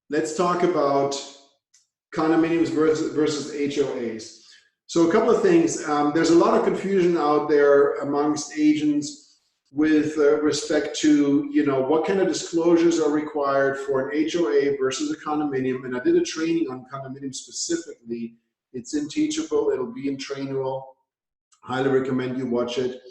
let's talk about condominiums versus HOAs. So a couple of things. There's a lot of confusion out there amongst agents with respect to, what kind of disclosures are required for an HOA versus a condominium. And I did a training on condominiums specifically. It's in Teachable. It'll be in Trainable. Highly recommend you watch it.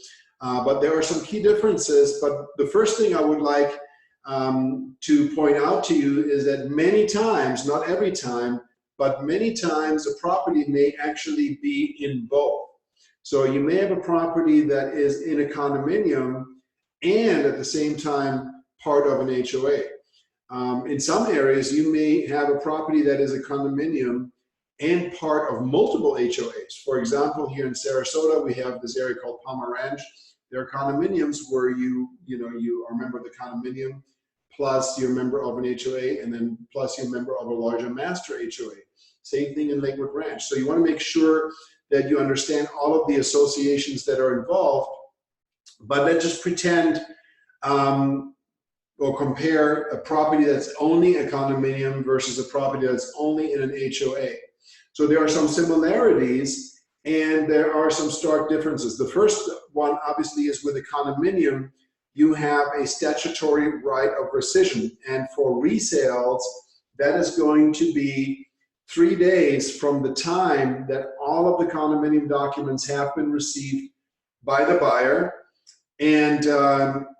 But there are some key differences. But the first thing I would like to point out to you is that many times, not every time, but many times a property may actually be in both. So you may have a property that is in a condominium and at the same time part of an HOA. In some areas, you may have a property that is a condominium and part of multiple HOAs. For example, here in Sarasota, we have this area called Palmer Ranch. There are condominiums where you are a member of the condominium, plus you're a member of an HOA, and then plus you're a member of a larger master HOA. Same thing in Lakewood Ranch. So you want to make sure that you understand all of the associations that are involved, but let's just pretend or compare a property that's only a condominium versus a property that's only in an HOA. So there are some similarities and there are some stark differences. The first one obviously is with a condominium, you have a statutory right of rescission. And for resales, that is going to be 3 days from the time that all of the condominium documents have been received by the buyer. And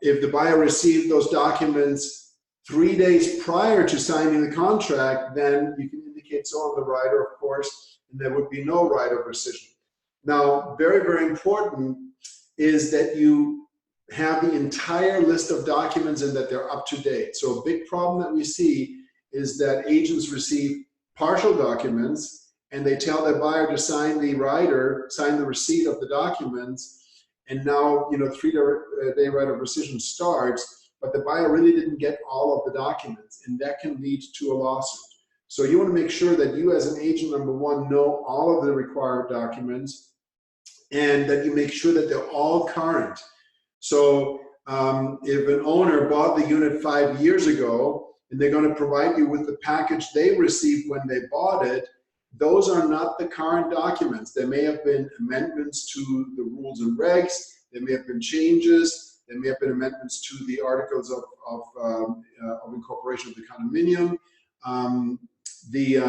if the buyer received those documents 3 days prior to signing the contract, then you can indicate so on the rider, of course, and there would be no right of rescission. Now, very, very important is that you have the entire list of documents and that they're up to date. So a big problem that we see is that agents receive partial documents and they tell their buyer to sign the rider, sign the receipt of the documents, and now 3-day right of rescission starts, but the buyer really didn't get all of the documents, and that can lead to a lawsuit. So you want to make sure that you as an agent, number one, know all of the required documents and that you make sure that they're all current. So if an owner bought the unit 5 years ago and they're going to provide you with the package they received when they bought it, those are not the current documents. There may have been amendments to the rules and regs. There may have been changes. There may have been amendments to the articles of incorporation of the condominium. The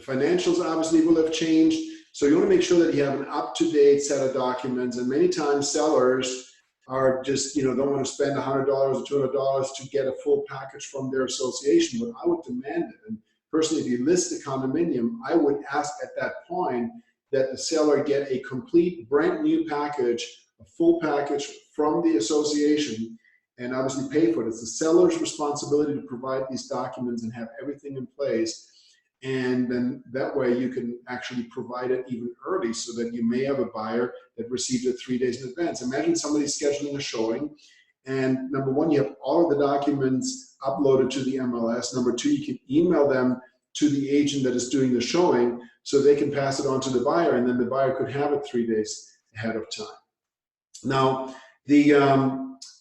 financials obviously will have changed. So you want to make sure that you have an up-to-date set of documents. And many times sellers are just, don't want to spend $100 or $200 to get a full package from their association, but I would demand it. And personally, if you list a condominium, I would ask at that point that the seller get a complete brand new package, a full package from the association, and obviously pay for it. It's the seller's responsibility to provide these documents and have everything in place. And then that way you can actually provide it even early so that you may have a buyer that received it 3 days in advance. Imagine somebody scheduling a showing, and number one, you have all of the documents uploaded to the MLS. Number two, you can email them to the agent that is doing the showing so they can pass it on to the buyer, and then the buyer could have it 3 days ahead of time. Now, the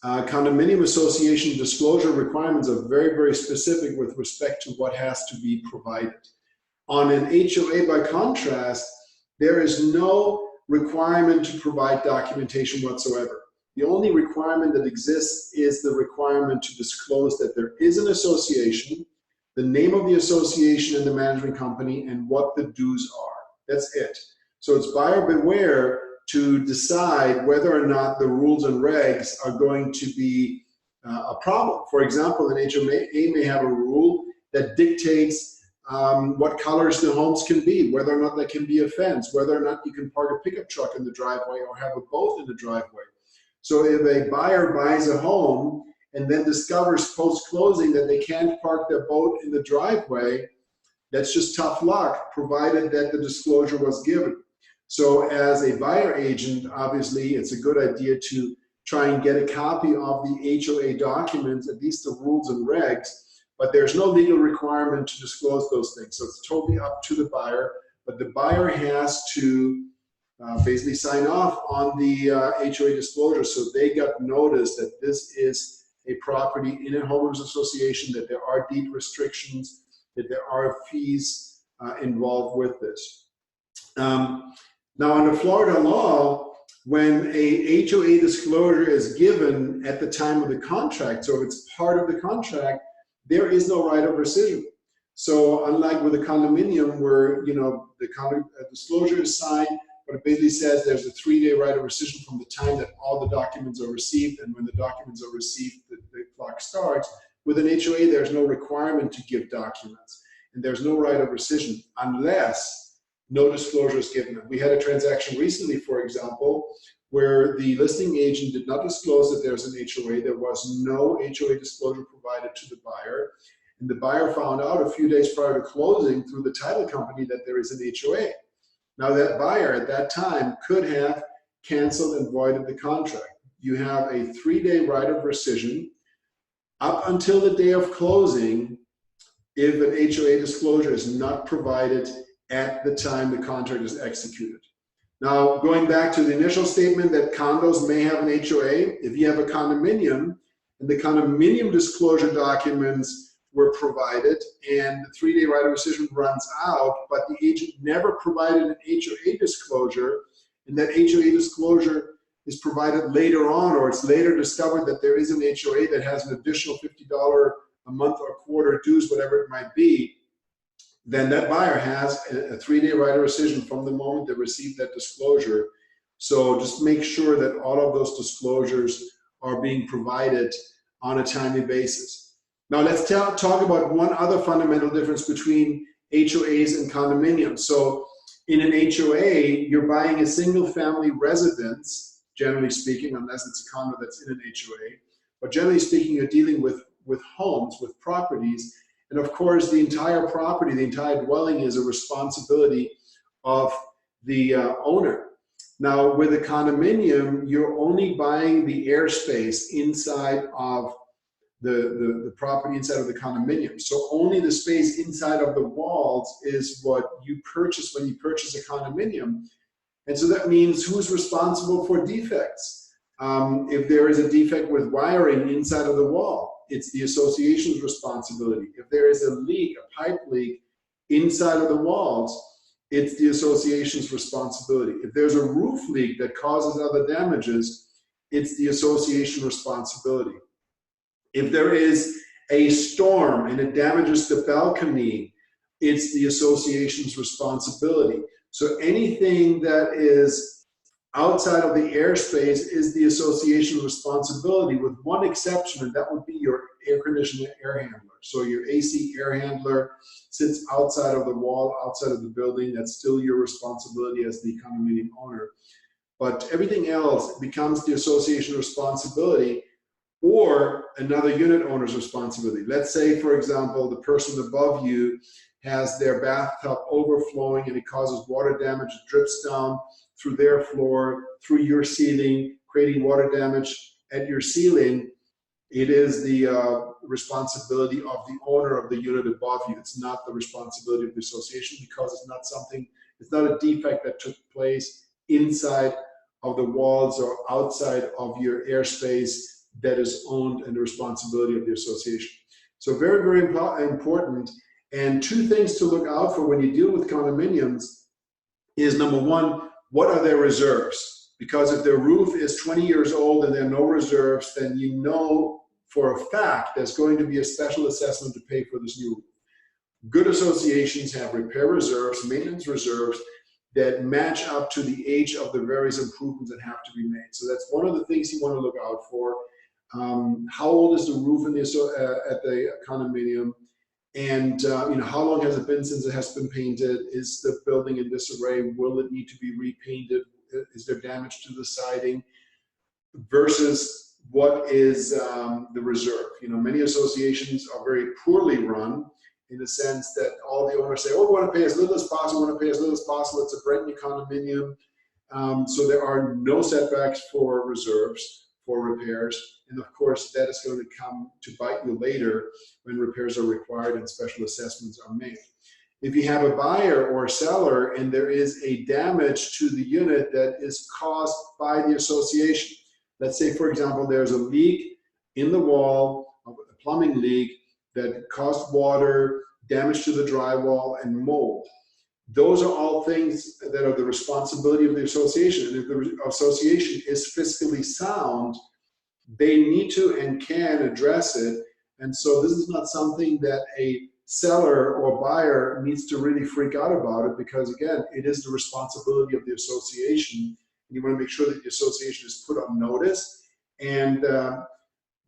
condominium association disclosure requirements are very, very specific with respect to what has to be provided. On an HOA, by contrast, there is no requirement to provide documentation whatsoever. The only requirement that exists is the requirement to disclose that there is an association, the name of the association and the management company, and what the dues are. That's it. So it's buyer beware to decide whether or not the rules and regs are going to be a problem. For example, an HOA may have a rule that dictates what colors the homes can be, whether or not there can be a fence, whether or not you can park a pickup truck in the driveway or have a boat in the driveway. So if a buyer buys a home and then discovers post-closing that they can't park their boat in the driveway, that's just tough luck, provided that the disclosure was given. So as a buyer agent, obviously, it's a good idea to try and get a copy of the HOA documents, at least the rules and regs, but there's no legal requirement to disclose those things. So it's totally up to the buyer, but the buyer has to basically sign off on the HOA disclosure so they got notice that this is a property in a homeowners association, that there are deed restrictions, that there are fees involved with this. Now, under Florida law, when a HOA disclosure is given at the time of the contract, so if it's part of the contract, there is no right of rescission. So unlike with a condominium where, you know, the disclosure is signed, but it basically says there's a 3-day right of rescission from the time that all the documents are received, and when the documents are received, the clock starts. With an HOA, there's no requirement to give documents, and there's no right of rescission unless no disclosure is given. We had a transaction recently, for example, where the listing agent did not disclose that there's an HOA. There was no HOA disclosure provided to the buyer. And the buyer found out a few days prior to closing through the title company that there is an HOA. Now that buyer at that time could have canceled and voided the contract. You have a 3-day right of rescission up until the day of closing if an HOA disclosure is not provided at the time the contract is executed. Now, going back to the initial statement that condos may have an HOA, if you have a condominium and the condominium disclosure documents were provided and the 3-day right of rescission runs out, but the agent never provided an HOA disclosure, and that HOA disclosure is provided later on, or it's later discovered that there is an HOA that has an additional $50 a month or quarter dues, whatever it might be, then that buyer has a 3-day right of rescission from the moment they received that disclosure. So just make sure that all of those disclosures are being provided on a timely basis. Now let's talk about one other fundamental difference between HOAs and condominiums. So in an HOA, you're buying a single family residence, generally speaking, unless it's a condo that's in an HOA. But generally speaking, you're dealing with homes, with properties. And of course, the entire property, the entire dwelling is a responsibility of the owner. Now, with a condominium, you're only buying the airspace inside of the property, inside of the condominium. So only the space inside of the walls is what you purchase when you purchase a condominium. And so that means who's responsible for defects? If there is a defect with wiring inside of the wall, it's the association's responsibility. If there is a leak, a pipe leak inside of the walls, it's the association's responsibility. If there's a roof leak that causes other damages, it's the association's responsibility. If there is a storm and it damages the balcony, it's the association's responsibility. So anything that is outside of the airspace is the association's responsibility, with one exception, and that would be your air conditioner air handler. So your AC air handler sits outside of the wall, outside of the building. That's still your responsibility as the condominium owner. But everything else becomes the association's responsibility or another unit owner's responsibility. Let's say, for example, the person above you has their bathtub overflowing and it causes water damage. It drips down through their floor, through your ceiling, creating water damage at your ceiling. It is the responsibility of the owner of the unit above you. It's not the responsibility of the association, because it's not a defect that took place inside of the walls or outside of your airspace that is owned and the responsibility of the association. So very, very important. And two things to look out for when you deal with condominiums is, number one, what are their reserves? Because if their roof is 20 years old and there are no reserves, then you know for a fact there's going to be a special assessment to pay for this new roof. Good associations have repair reserves, maintenance reserves that match up to the age of the various improvements that have to be made. So that's one of the things you want to look out for. How old is the roof in at the condominium? And how long has it been since it has been painted? Is the building in disarray? Will it need to be repainted? Is there damage to the siding? Versus what is the reserve? Many associations are very poorly run in the sense that all the owners say, oh, we want to pay as little as possible, we want to pay as little as possible. It's a brand new condominium. So there are no setbacks for reserves, for repairs. And of course, that is going to come to bite you later when repairs are required and special assessments are made. If you have a buyer or a seller and there is a damage to the unit that is caused by the association, let's say, for example, there's a leak in the wall of a plumbing leak that caused water, damage to the drywall, and mold. Those are all things that are the responsibility of the association. And if the association is fiscally sound, they need to and can address it. And so this is not something that a seller or buyer needs to really freak out about it, because again, it is the responsibility of the association. And you want to make sure that the association is put on notice. And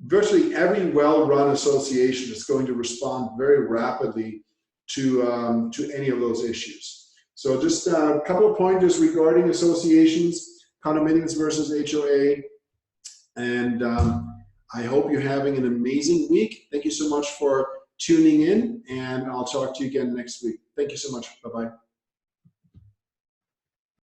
virtually every well-run association is going to respond very rapidly to any of those issues. So just a couple of pointers regarding associations, condominiums versus HOA. And I hope you're having an amazing week. Thank you so much for tuning in, and I'll talk to you again next week. Thank you so much. Bye-bye.